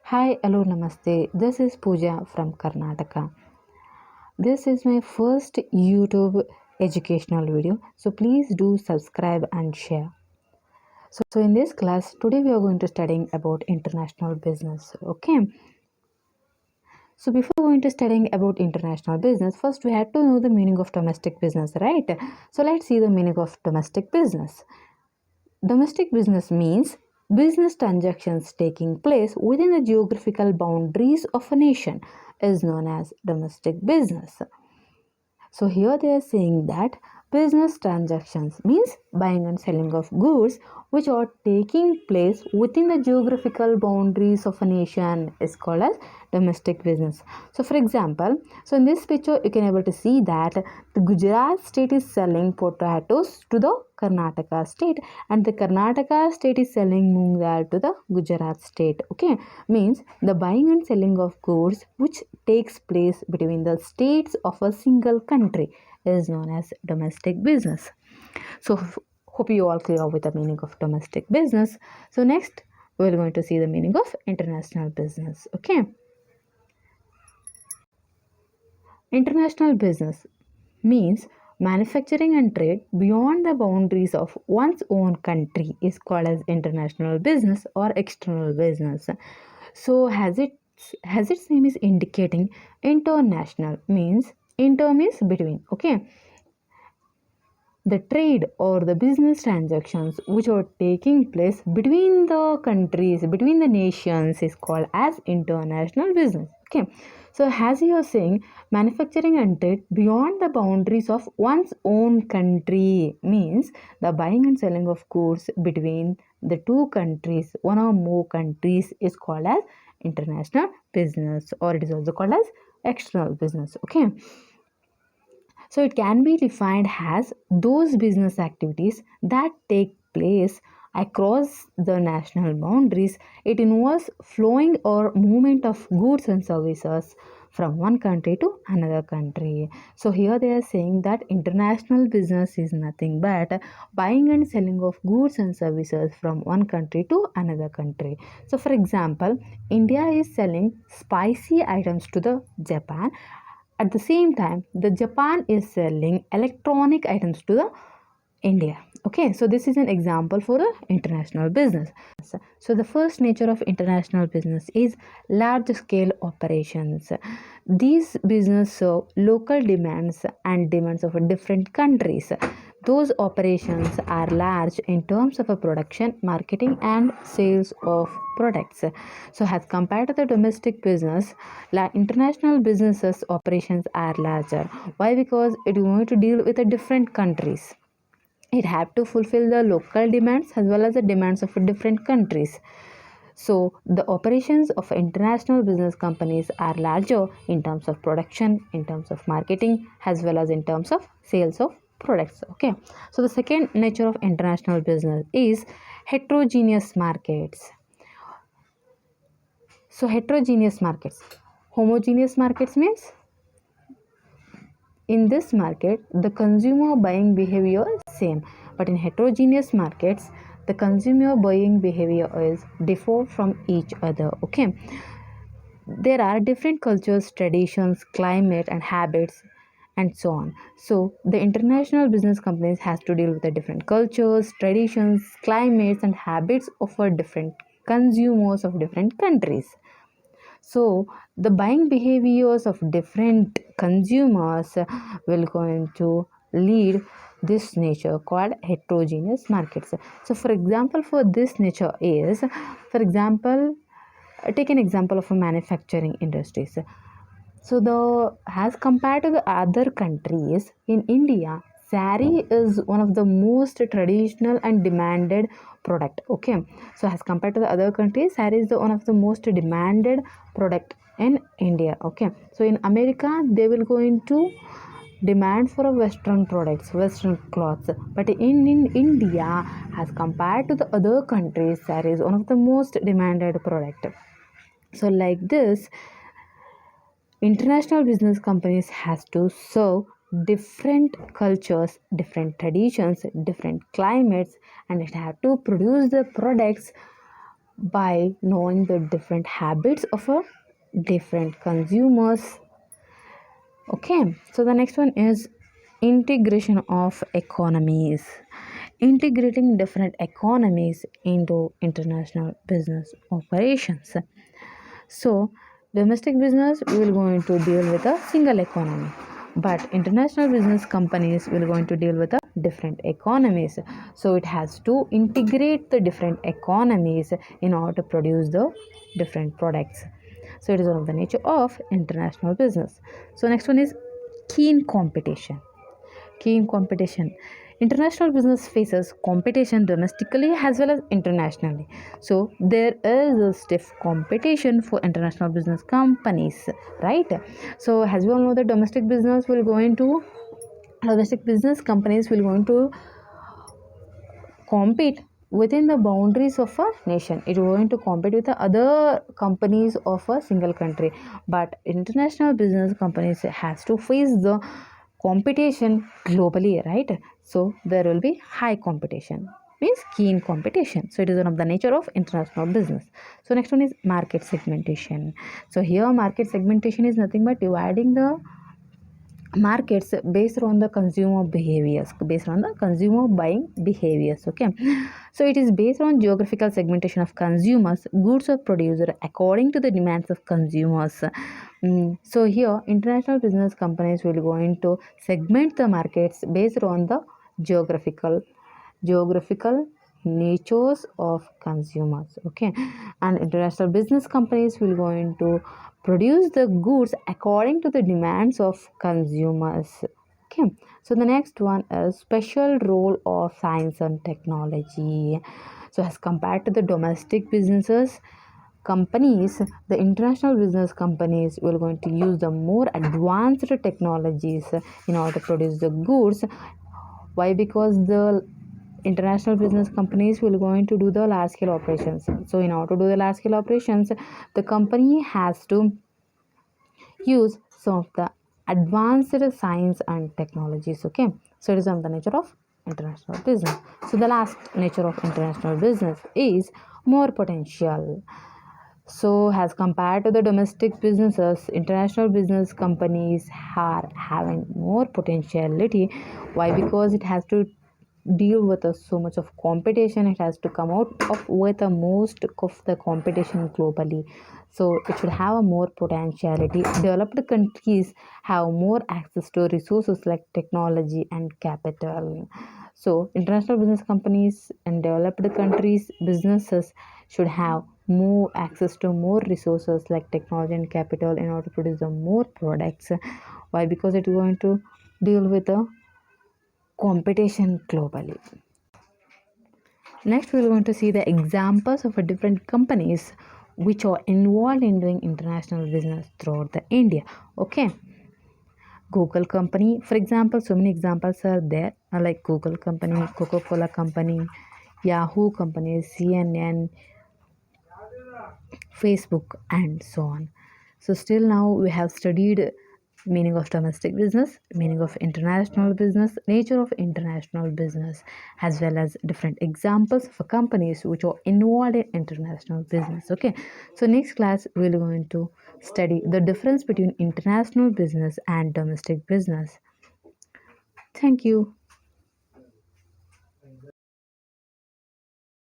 Hi, hello, namaste. This is Pooja from Karnataka. This is my first YouTube educational video, so please do subscribe and share. So in this class, today we are going to studying about international business. Okay. So before going to studying about international business, first we had to know the meaning of domestic business, right? So let's see the meaning of domestic business. Domestic business means business transactions taking place within the geographical boundaries of a nation is known as domestic business. So here they are saying that business transactions means buying and selling of goods which are taking place within the geographical boundaries of a nation is called as domestic business. So for example, so in this picture you can able to see that the Gujarat state is selling potatoes to the Karnataka state and the Karnataka state is selling moong dal to the Gujarat state. Okay, means the buying and selling of goods which takes place between the states of a single country is known as domestic business. So hope you all clear with the meaning of domestic business. So next we're going to see the meaning of international business. Okay, international business means manufacturing and trade beyond the boundaries of one's own country is called as international business or external business. So has its name is indicating international means inter means between. Okay, the trade or the business transactions which are taking place between the countries, between the nations is called as international business. Okay, so as you are saying, manufacturing and trade beyond the boundaries of one's own country means the buying and selling of goods between the two countries, one or more countries is called as international business, or it is also called as external business. Okay, so it can be defined as those business activities that take place across the national boundaries. It involves flowing or movement of goods and services from one country to another country. So here they are saying that international business is nothing but buying and selling of goods and services from one country to another country. So for example, India is selling spicy items to the Japan. At the same time, the Japan is selling electronic items to the India. Okay, so this is an example for the international business. So the first nature of international business is large scale operations. These business serve local demands and demands of different countries. Those operations are large in terms of a production, marketing, and sales of products. So, as compared to the domestic business, international businesses operations are larger. Why? Because it is going to deal with the different countries. It have to fulfill the local demands as well as the demands of different countries. So the operations of international business companies are larger in terms of production, in terms of marketing, as well as in terms of sales of products. Okay, so the second nature of international business is heterogeneous markets. So heterogeneous markets, homogeneous markets means in this market the consumer buying behavior is same, but in heterogeneous markets the consumer buying behavior is differ from each other. Okay, there are different cultures, traditions, climate and habits and so on. So the international business companies has to deal with the different cultures, traditions, climates and habits of a different consumers of different countries. So the buying behaviors of different consumers will going to lead this nature called heterogeneous markets. So for example, for this nature is, for example, take an example of a manufacturing industries. So the as compared to the other countries in India, sari is one of the most traditional and demanded product. Okay, so as compared to the other countries, sari is the one of the most demanded product in India. Okay, so in America they will go into demand for a western products, western clothes, but in India as compared to the other countries, sari is one of the most demanded product. So like this, international business companies has to serve different cultures, different traditions, different climates, and it have to produce the products by knowing the different habits of a different consumers. Okay, so the next one is integration of economies. Integrating different economies into international business operations. So, domestic business will going to deal with a single economy, but international business companies will going to deal with a different economies. So, it has to integrate the different economies in order to produce the different products. So, it is one of the nature of international business. So, next one is keen competition. Keen competition. International business faces competition domestically as well as internationally. So there is a stiff competition for international business companies, right? So as we all know, the domestic business companies will going to compete within the boundaries of a nation. It is going to compete with the other companies of a single country, but international business companies has to face the competition globally, right? So there will be high competition, means keen competition. So it is one of the nature of international business. So next one is market segmentation. So here market segmentation is nothing but dividing the markets based on the consumer behaviors, based on the consumer buying behaviors. Okay, so it is based on geographical segmentation of consumers, goods are produced according to the demands of consumers. So here international business companies will going to segment the markets based on the geographical natures of consumers. Okay, and international business companies will going to produce the goods according to the demands of consumers. Okay, so the next one is special role of science and technology. So as compared to the domestic businesses companies, the international business companies will going to use the more advanced technologies in order to produce the goods. Why? Because the international business companies will going to do the large scale operations. So in order to do the large scale operations, the company has to use some of the advanced science and technologies. Okay, so it is on the nature of international business. So the last nature of international business is more potential. So as compared to the domestic businesses, international business companies are having more potentiality. Why? Because it has to deal with so much of competition. It has to come out of with the most of the competition globally. So it should have a more potentiality. Developed countries have more access to resources like technology and capital. So international business companies and developed countries businesses should have more access to more resources like technology and capital in order to produce the more products. Why? Because it is going to deal with the competition globally. Next, we're going to see the examples of different companies which are involved in doing international business throughout the India. Okay, Google company, for example, so many examples are there, like Google company, Coca-Cola company, Yahoo company, CNN, Facebook, and so on. So still now we have studied meaning of domestic business, meaning of international business, nature of international business, as well as different examples for companies which are involved in international business. Okay, so next class we're going to study the difference between international business and domestic business. Thank you.